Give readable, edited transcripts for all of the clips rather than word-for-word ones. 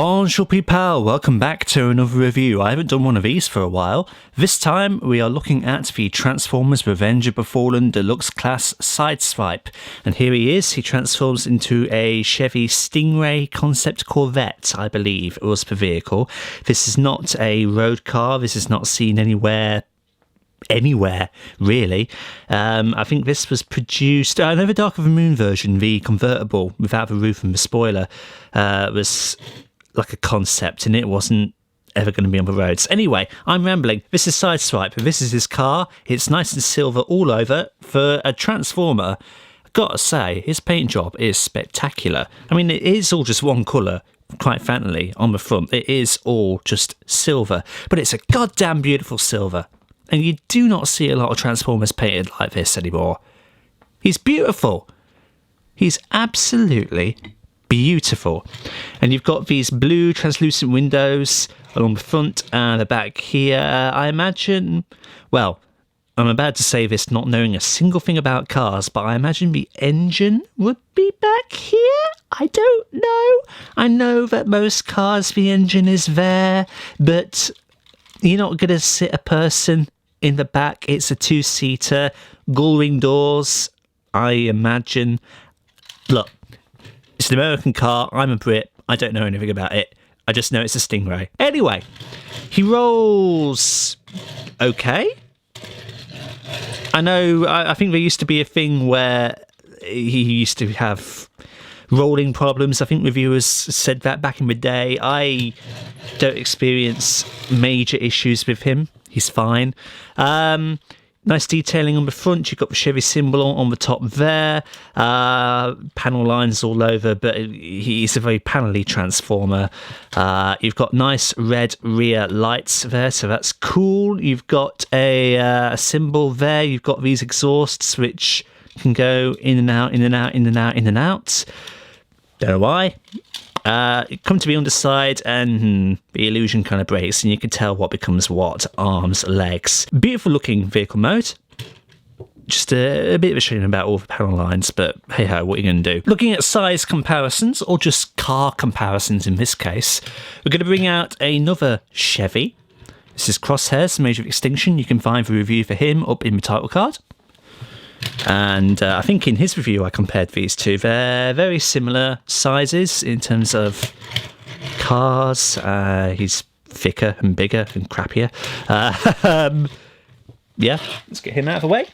Bonjour people, welcome back to another review. I haven't done one of these for a while. This time we are looking at the Transformers Revenge of the Fallen Deluxe Class Sideswipe. And here he is, he transforms into a Chevy Stingray Concept Corvette, I believe was the vehicle. This is not a road car, this is not seen anywhere really. I think this was produced, I know the Dark of the Moon version, the convertible without the roof and the spoiler, was like a concept and it wasn't ever going to be on the roads. Anyway, I'm rambling. This is Sideswipe. This is his car. It's nice and silver all over. For a Transformer, I've got to say, his paint job is spectacular. I mean, it is all just one colour, quite frankly, on the front. It is all just silver, but it's a goddamn beautiful silver. And you do not see a lot of Transformers painted like this anymore. He's beautiful. He's absolutely beautiful. And you've got these blue translucent windows along the front and the back here. I imagine, well, I'm about to say this not knowing a single thing about cars, but I imagine the engine would be back here? I don't know. I know that most cars the engine is there, but you're not going to sit a person in the back. It's a two-seater, gull-ring doors, I imagine. Look, it's an American car. I'm a Brit. I don't know anything about it. I just know it's a Stingray. Anyway, he rolls okay. I know, I think there used to be a thing where he used to have rolling problems. I think reviewers said that back in the day. I don't experience major issues with him. He's fine. Nice detailing on the front. You've got the Chevy symbol on the top there. Panel lines all over, but he's a very panelly Transformer. You've got nice red rear lights there, so that's cool. You've got a symbol there. You've got these exhausts which can go in and out, in and out, in and out, in and out. Don't know why. Come to the underside and the illusion kind of breaks and you can tell what becomes what. Arms, legs. Beautiful looking vehicle mode. Just a bit of a shame about all the panel lines, but hey ho, what are you going to do? Looking at size comparisons, or just car comparisons in this case, we're going to bring out another Chevy. This is Crosshairs, Major Extinction. You can find the review for him up in the title card. And I think in his review I compared these two. They're very similar sizes in terms of cars. He's thicker and bigger and crappier. Yeah, let's get him out of the way.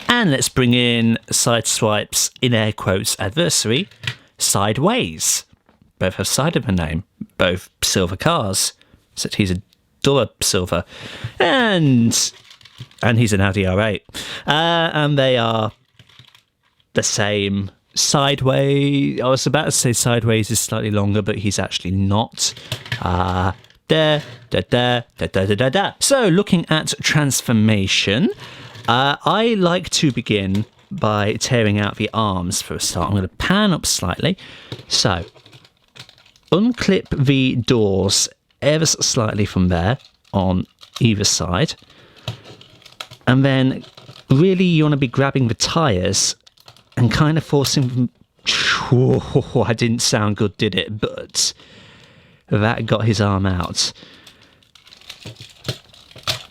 And let's bring in Sideswipe's, in air quotes, adversary, Sideways. Both have side in the name. Both silver cars. Except he's a duller silver. And he's an Audi R8. And they are the same. Sideways, I was about to say Sideways is slightly longer, but he's actually not. So, looking at transformation, I like to begin by tearing out the arms for a start. I'm going to pan up slightly. So, unclip the doors ever so slightly from there on either side. And then really you want to be grabbing the tyres and kind of forcing them. Oh, I didn't sound good, did it? But that got his arm out.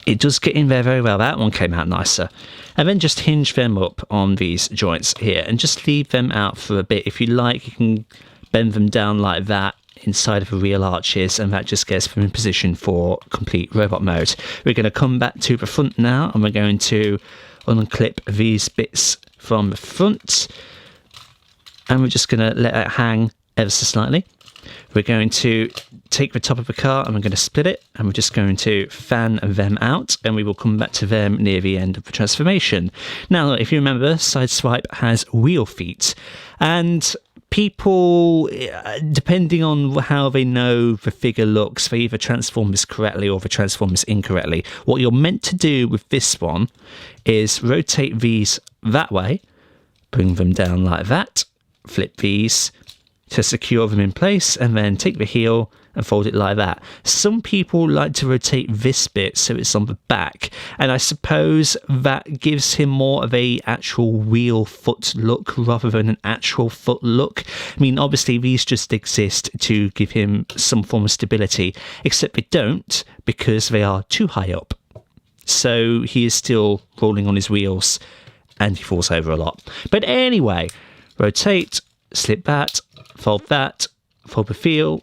It does get in there very well. That one came out nicer. And then just hinge them up on these joints here and just leave them out for a bit. If you like, you can bend them down like that inside of the real arches, and that just gets them in position for complete robot mode. We're going to come back to the front now, and we're going to unclip these bits from the front, and we're just going to let it hang ever so slightly. We're going to take the top of the car and we're going to split it, and we're just going to fan them out, and we will come back to them near the end of the transformation. Now, if you remember, Sideswipe has wheel feet, and people, depending on how they know the figure looks, they either transform this correctly or they transform this incorrectly. What you're meant to do with this one is rotate these that way, bring them down like that, flip these, to secure them in place, and then take the heel and fold it like that. Some people like to rotate this bit so it's on the back, and I suppose that gives him more of a actual wheel foot look rather than an actual foot look. I mean, obviously these just exist to give him some form of stability, except they don't, because they are too high up. So he is still rolling on his wheels and he falls over a lot. But anyway, rotate, slip that, fold that, fold the feel,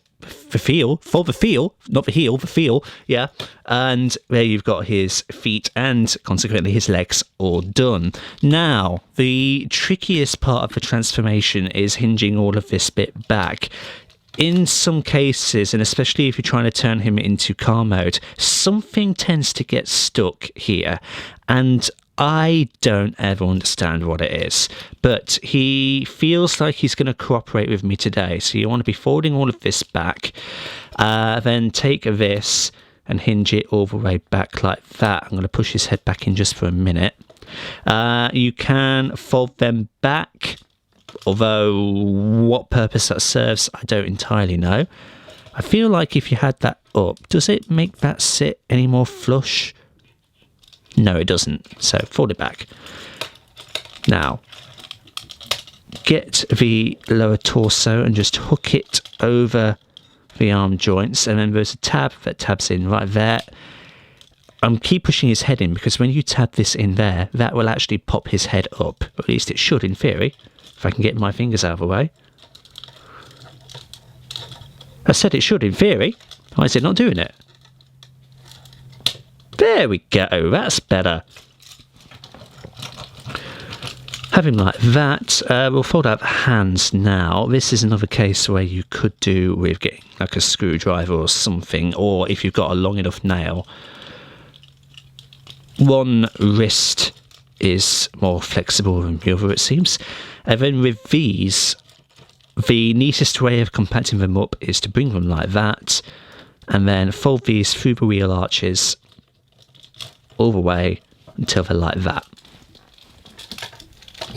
fold the feel, not the heel, the feel, yeah. And there you've got his feet and consequently his legs all done. Now, the trickiest part of the transformation is hinging all of this bit back. In some cases, and especially if you're trying to turn him into car mode, something tends to get stuck here. And I don't ever understand what it is, but he feels like he's going to cooperate with me today. So you want to be folding all of this back, then take this and hinge it all the way back like that. I'm going to push his head back in just for a minute. You can fold them back, although what purpose that serves, I don't entirely know. I feel like if you had that up, does it make that sit any more flush? No, it doesn't. So fold it back. Now, get the lower torso and just hook it over the arm joints. And then there's a tab that tabs in right there. Keep pushing his head in, because when you tab this in there, that will actually pop his head up. At least it should, in theory, if I can get my fingers out of the way. I said it should, in theory. Why is it not doing it? There we go, that's better. Have him like that. We'll fold out the hands now. This is another case where you could do with getting like a screwdriver or something, or if you've got a long enough nail. One wrist is more flexible than the other, it seems. And then with these, the neatest way of compacting them up is to bring them like that, and then fold these through the wheel arches all the way until they're like that.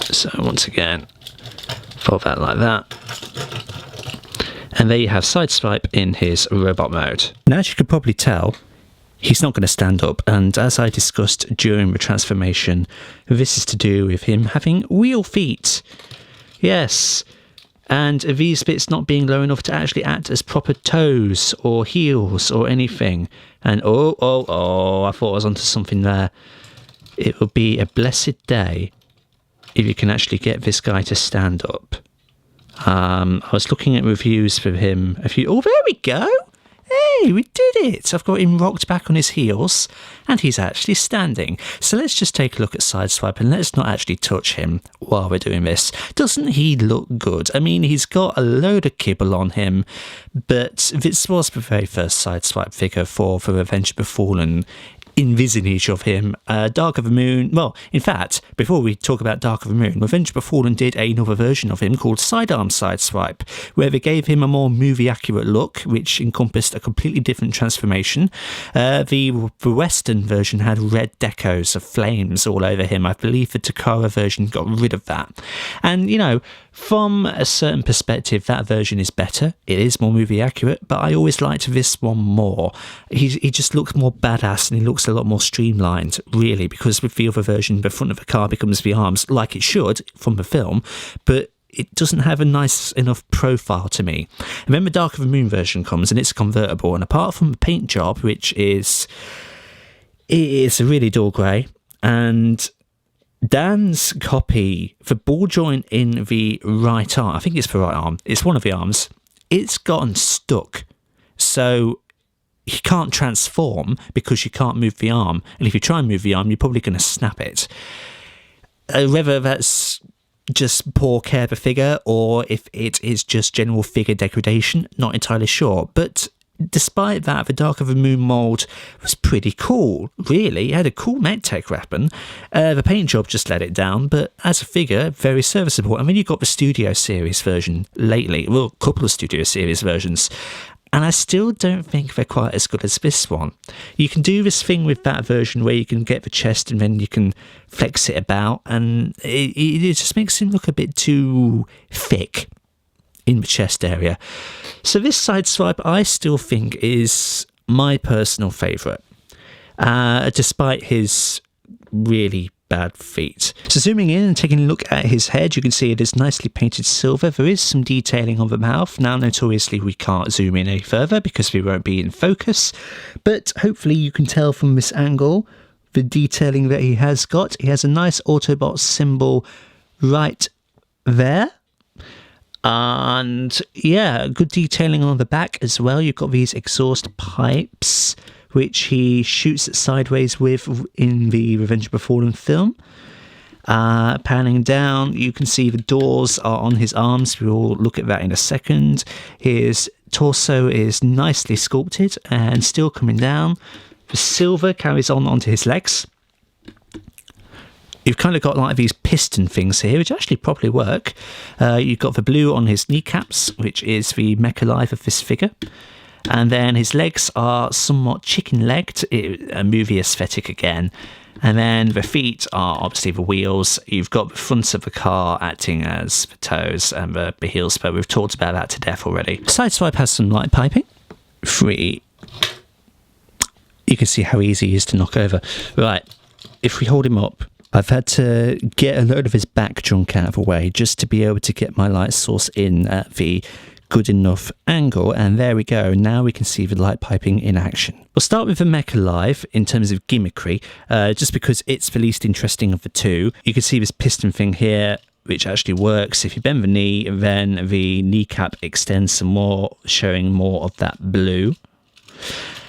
So once again, fold that like that. And there you have Sideswipe in his robot mode. Now, as you could probably tell, he's not going to stand up, and as I discussed during the transformation, this is to do with him having wheel feet. Yes, and these bits not being low enough to actually act as proper toes or heels or anything. And I thought I was onto something there. It would be a blessed day if you can actually get this guy to stand up. I was looking at reviews for him a few... Oh, there we go! Hey, we did it! I've got him rocked back on his heels, and he's actually standing. So let's just take a look at Sideswipe, and let's not actually touch him while we're doing this. Doesn't he look good? I mean, he's got a load of kibble on him, but this was the very first Sideswipe figure for the Revenge of the Fallen envisage of him. Dark of the Moon, well, in fact, before we talk about Dark of the Moon, Revenge of the Fallen did another version of him called Sidearm Sideswipe, where they gave him a more movie accurate look, which encompassed a completely different transformation. The Western version had red decos of flames all over him. I believe the Takara version got rid of that. And, you know, from a certain perspective, that version is better. It is more movie accurate, but I always liked this one more. He just looks more badass, and he looks a lot more streamlined, really, because with the other version, the front of the car becomes the arms, like it should from the film, but it doesn't have a nice enough profile to me. And then the Dark of the Moon version comes, and it's convertible, and apart from the paint job, which is a really dull grey, and Dan's copy, the ball joint in the right arm, I think it's the right arm, it's one of the arms, it's gotten stuck. So you can't transform because you can't move the arm. And if you try and move the arm, you're probably going to snap it. Whether that's just poor care of the figure or if it is just general figure degradation, not entirely sure. But despite that, the Dark of the Moon mould was pretty cool, really. It had a cool medtech weapon. The paint job just let it down, but as a figure, very serviceable. And then you got the Studio Series version lately, well, a couple of Studio Series versions, and I still don't think they're quite as good as this one. You can do this thing with that version where you can get the chest and then you can flex it about, and it just makes him look a bit too thick. in the chest area. So this Sideswipe I still think is my personal favourite, despite his really bad feet. So zooming in and taking a look at his head, you can see it is nicely painted silver. There is some detailing on the mouth. Now, notoriously, we can't zoom in any further because we won't be in focus, but hopefully you can tell from this angle the detailing that he has got. He has a nice Autobot symbol right there. And yeah, good detailing on the back as well. You've got these exhaust pipes, which he shoots it sideways with in the Revenge of the Fallen film. Panning down, you can see the doors are on his arms. We'll look at that in a second. His torso is nicely sculpted and still coming down. The silver carries on onto his legs. You've kind of got like these piston things here, which actually probably work. You've got the blue on his kneecaps, which is the mecha life of this figure. And then his legs are somewhat chicken-legged, a movie aesthetic again. And then the feet are obviously the wheels. You've got the front of the car acting as the toes and the heels, but we've talked about that to death already. Sideswipe has some light piping. You can see how easy he is to knock over. Right, if we hold him up, I've had to get a load of his back junk out of the way just to be able to get my light source in at the good enough angle, and there we go. Now we can see the light piping in action. We'll start with the Mecha Live in terms of gimmickry, just because it's the least interesting of the two. You can see this piston thing here, which actually works. If you bend the knee, then the kneecap extends some more, showing more of that blue.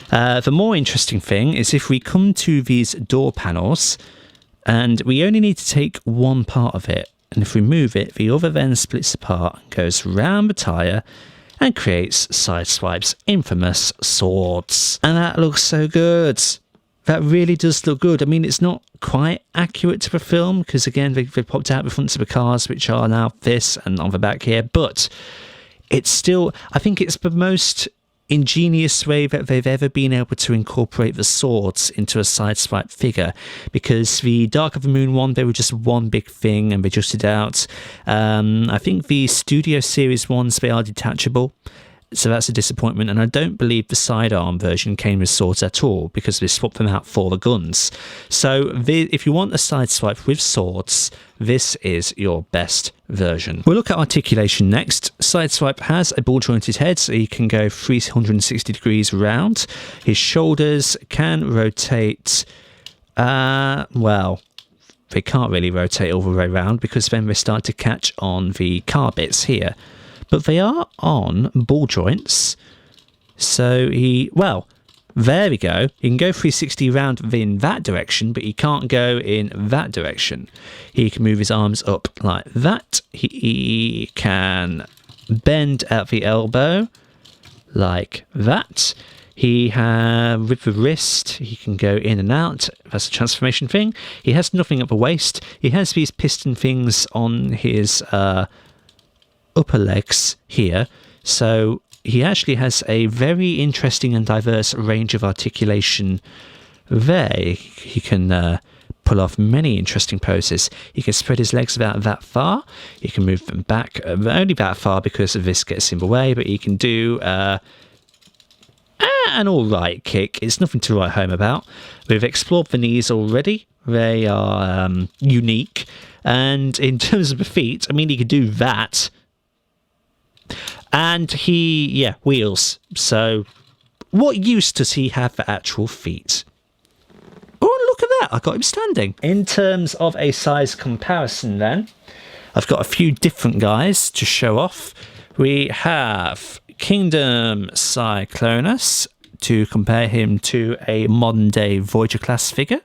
The more interesting thing is if we come to these door panels, and we only need to take one part of it, and if we move it, the other then splits apart and goes round the tyre and creates Sideswipe's infamous swords. And that looks so good. That really does look good. I mean, it's not quite accurate to the film because, again, they popped out the fronts of the cars, which are now this and on the back here. But it's still, I think it's the most ingenious way that they've ever been able to incorporate the swords into a Sideswipe figure, because the Dark of the Moon one, they were just one big thing and they just it out. I think the Studio Series ones, they are detachable, so that's a disappointment, and I don't believe the sidearm version came with swords at all because they swapped them out for the guns. So if you want a Sideswipe with swords, this is your best version. We'll look at articulation next. Sideswipe has a ball jointed head, so he can go 360 degrees round. His shoulders can rotate, well, they can't really rotate all the way around because then they start to catch on the car bits here. But they are on ball joints, so well, there we go. He can go 360 round in that direction, but he can't go in that direction. He can move his arms up like that. He can bend at the elbow like that. He with the wrist, he can go in and out. That's a transformation thing. He has nothing at the waist. He has these piston things on his upper legs here, so he actually has a very interesting and diverse range of articulation there. He can pull off many interesting poses. He can spread his legs about that far. He can move them back only that far because of this gets in the way, but he can do an alright kick. It's nothing to write home about. We've explored the knees already. They are unique, and in terms of the feet, I mean, he could do that. And he, wheels. So what use does he have for actual feet? Oh, look at that. I got him standing. In terms of a size comparison then, I've got a few different guys to show off. We have Kingdom Cyclonus to compare him to a modern day Voyager class figure.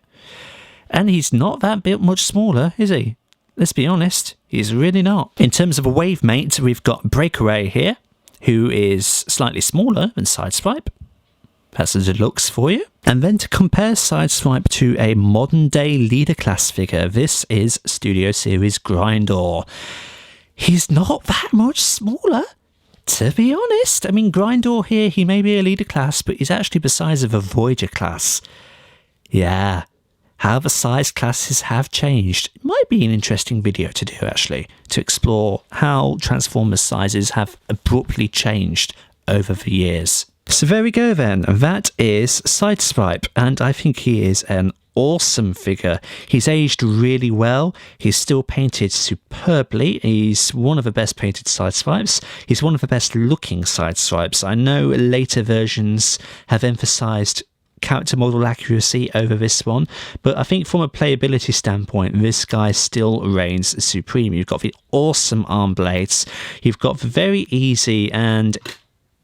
And he's not that bit much smaller, is he? Let's be honest, he's really not. In terms of a wave mate, we've got Breakaway here, who is slightly smaller than Sideswipe. That's the deluxe for you. And then to compare Sideswipe to a modern day leader class figure, this is Studio Series Grindor. He's not that much smaller, to be honest. I mean, Grindor here, he may be a leader class, but he's actually the size of a Voyager class. Yeah. how the size classes have changed. It might be an interesting video to do, actually, to explore how Transformers sizes have abruptly changed over the years. So there we go then, that is Sideswipe, and I think he is an awesome figure. He's aged really well, he's still painted superbly, he's one of the best painted Sideswipes, he's one of the best looking Sideswipes. I know later versions have emphasised character model accuracy over this one, but I think from a playability standpoint, this guy still reigns supreme. You've got the awesome arm blades, you've got the very easy and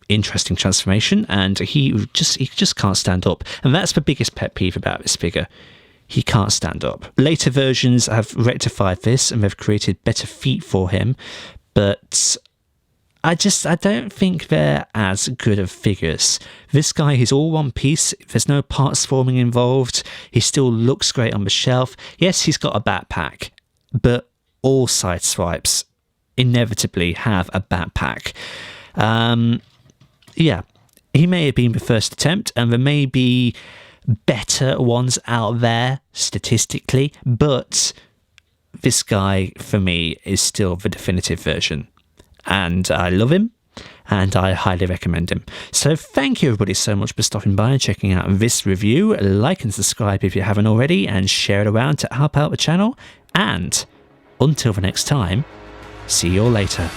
interesting transformation, and he just can't stand up, and that's the biggest pet peeve about this figure. He can't stand up. Later versions have rectified this and they've created better feet for him, but I don't think they're as good of figures. This guy is all one piece, there's no parts forming involved, he still looks great on the shelf. Yes, he's got a backpack, but all Sideswipes inevitably have a backpack. Yeah, he may have been the first attempt, and there may be better ones out there statistically, but this guy, for me, is still the definitive version. And I love him, and I highly recommend him. So thank you everybody so much for stopping by and checking out this review. Like and subscribe if you haven't already, and share it around to help out the channel. And until the next time, see you all later.